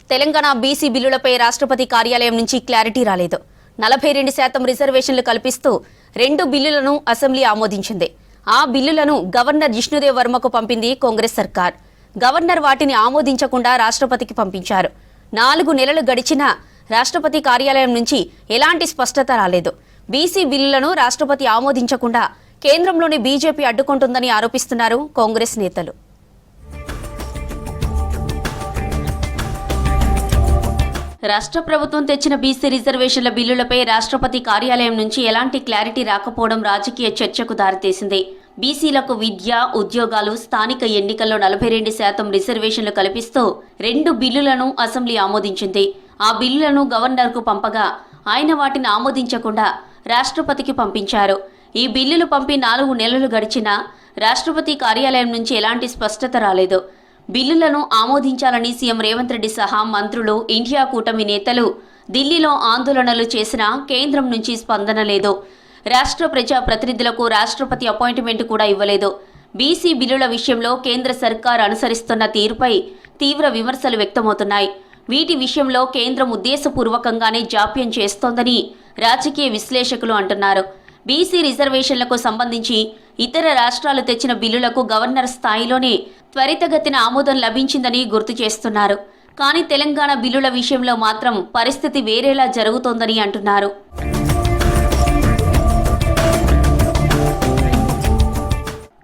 Telangana BC బిల్లులపై రాష్ట్రపతి కార్యాలయం నుంచి క్లారిటీ రాలేదు. 42% రిజర్వేషన్లు కల్పిస్తూ 2 బిల్లులను అసెంబ్లీ ఆమోదించింది. ఆ బిల్లులను గవర్నర్ జిష్ణుదేవ్ వర్మకు పంపింది కాంగ్రెస్ సర్కార్. గవర్నర్ వాటిని ఆమోదించకుండా రాష్ట్రపతికి పంపించారు. 4 నెలలు గడిచినా రాష్ట్రపతి కార్యాలయం నుంచి ఎలాంటి స్పష్టత రాలేదు. బీసీ బిల్లులను రాష్ట్రపతి ఆమోదించకుండా కేంద్రంలోని బీజేపీ అడ్డుకుంటుందని ఆరోపిస్తున్నారు కాంగ్రెస్ నేతలు. రాష్ట్ర ప్రభుత్వం తెచ్చిన బీసీ రిజర్వేషన్ల బిల్లులపై రాష్ట్రపతి కార్యాలయం నుంచి ఎలాంటి క్లారిటీ రాకపోవడం రాజకీయ చర్చకు దారితీసింది. బీసీలకు విద్య, ఉద్యోగాలు, స్థానిక ఎన్నికల్లో 42% రిజర్వేషన్లు కల్పిస్తూ 2 బిల్లులను అసెంబ్లీ ఆమోదించింది. ఆ బిల్లులను గవర్నర్కు పంపగా ఆయన వాటిని ఆమోదించకుండా రాష్ట్రపతికి పంపించారు. ఈ బిల్లులు పంపి 4 నెలలు గడిచినా రాష్ట్రపతి కార్యాలయం నుంచి ఎలాంటి స్పష్టత రాలేదు. బిల్లులను ఆమోదించాలని సీఎం రేవంత్ రెడ్డి సహా మంత్రులు, ఇండియా కూటమి నేతలు ఢిల్లీలో ఆందోళనలు చేసినా కేంద్రం నుంచి స్పందన లేదు. రాష్ట్ర ప్రజా ప్రతినిధులకు రాష్ట్రపతి అపాయింట్మెంట్ కూడా ఇవ్వలేదు. బీసీ బిల్లుల విషయంలో కేంద్ర సర్కార్ అనుసరిస్తున్న తీరుపై తీవ్ర విమర్శలు వ్యక్తమవుతున్నాయి. వీటి విషయంలో కేంద్రం ఉద్దేశపూర్వకంగానే జాప్యం చేస్తోందని రాజకీయ విశ్లేషకులు అంటున్నారు. బీసీ రిజర్వేషన్లకు సంబంధించి ఇతర రాష్ట్రాలు తెచ్చిన బిల్లులకు గవర్నర్ స్థాయిలోనే త్వరితగతిన ఆమోదం లభించిందని గుర్తు చేస్తున్నారు. కానీ తెలంగాణ బిల్లుల విషయంలో మాత్రం పరిస్థితి వేరేలా జరుగుతోందని అంటున్నారు.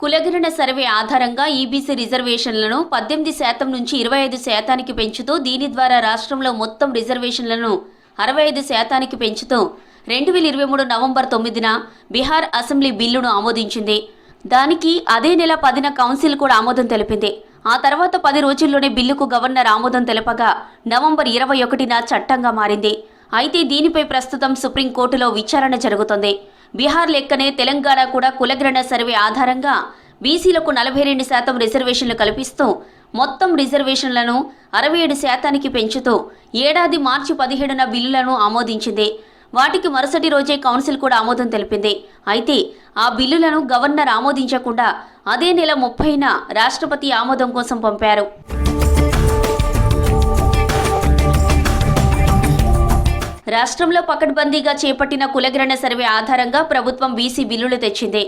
కులగణన సర్వే ఆధారంగా ఈబీసీ రిజర్వేషన్లను 18% నుంచి 25% పెంచుతూ, దీని ద్వారా రాష్ట్రంలో మొత్తం రిజర్వేషన్లను 65% పెంచుతూ 2023 నవంబర్ 9న బీహార్ అసెంబ్లీ బిల్లును ఆమోదించింది. దానికి అదే నెల 10న కౌన్సిల్ కూడా ఆమోదం తెలిపింది. ఆ తర్వాత 10 రోజుల్లోనే బిల్లుకు గవర్నర్ ఆమోదం తెలపగా నవంబర్ 21న చట్టంగా మారింది. అయితే దీనిపై ప్రస్తుతం సుప్రీంకోర్టులో విచారణ జరుగుతోంది. బీహార్ లెక్కనే తెలంగాణ కూడా కులగణన సర్వే ఆధారంగా బీసీలకు 42% రిజర్వేషన్లు కల్పిస్తూ మొత్తం రిజర్వేషన్లను 67% పెంచుతూ ఏడాది మార్చి 17న బిల్లులను ఆమోదించింది. వాటికి మరుసటి రోజే కౌన్సిల్ కూడా ఆమోదం తెలిపింది. అయితే ఆ బిల్లులను గవర్నర్ ఆమోదించకుండా అదే నెల 30న రాష్ట్రపతి ఆమోదం కోసం పంపారు. రాష్ట్రంలో పకడ్బందీగా చేపట్టిన కులగణన సర్వే ఆధారంగా ప్రభుత్వం బీసీ బిల్లులు తెచ్చింది.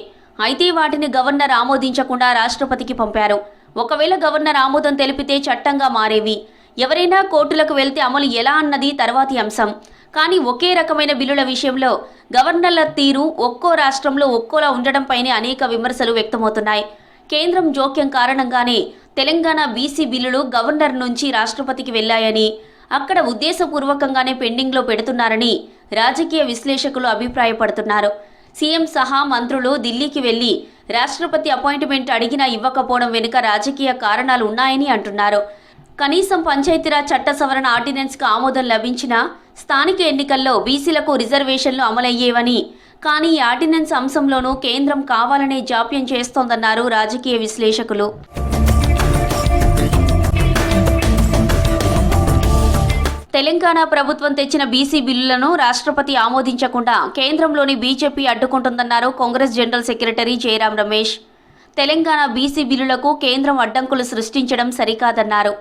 అయితే వాటిని గవర్నర్ ఆమోదించకుండా రాష్ట్రపతికి పంపారు. ఒకవేళ గవర్నర్ ఆమోదం తెలిపితే చట్టంగా మారేవి. ఎవరైనా కోర్టులకు వెళ్తే అమలు ఎలా అన్నది తర్వాతి అంశం. కానీ ఒకే రకమైన బిల్లుల విషయంలో గవర్నర్ల తీరు ఒక్కో రాష్ట్రంలో ఒక్కోలా ఉండడంపైనే అనేక విమర్శలు వ్యక్తమవుతున్నాయి. కేంద్రం జోక్యం కారణంగానే తెలంగాణ బీసీ బిల్లులు గవర్నర్ నుంచి రాష్ట్రపతికి వెళ్లాయని, అక్కడ ఉద్దేశపూర్వకంగానే పెండింగ్లో పెడుతున్నారని రాజకీయ విశ్లేషకులు అభిప్రాయపడుతున్నారు. సీఎం సహా మంత్రులు ఢిల్లీకి వెళ్లి రాష్ట్రపతి అపాయింట్మెంట్ అడిగినా ఇవ్వకపోవడం వెనుక రాజకీయ కారణాలు ఉన్నాయని అంటున్నారు. కనీసం పంచాయతీరాజ్ చట్ట సవరణ ఆర్డినెన్స్కు ఆమోదం లభించినా స్థానిక ఎన్నికల్లో బీసీలకు రిజర్వేషన్లు అమలయ్యేవని, కానీ ఈ ఆర్డినెన్స్ అంశంలోనూ కేంద్రం కావాలనే జాప్యం చేస్తోందన్నారు రాజకీయ విశ్లేషకులు. తెలంగాణ ప్రభుత్వం తెచ్చిన బీసీ బిల్లులను రాష్ట్రపతి ఆమోదించకుండా కేంద్రంలోని బీజేపీ అడ్డుకుంటుందన్నారు Congress general secretary Jairam Ramesh. Telangana BC బిల్లులకు కేంద్రం అడ్డంకులు సృష్టించడం సరికాదన్నారు.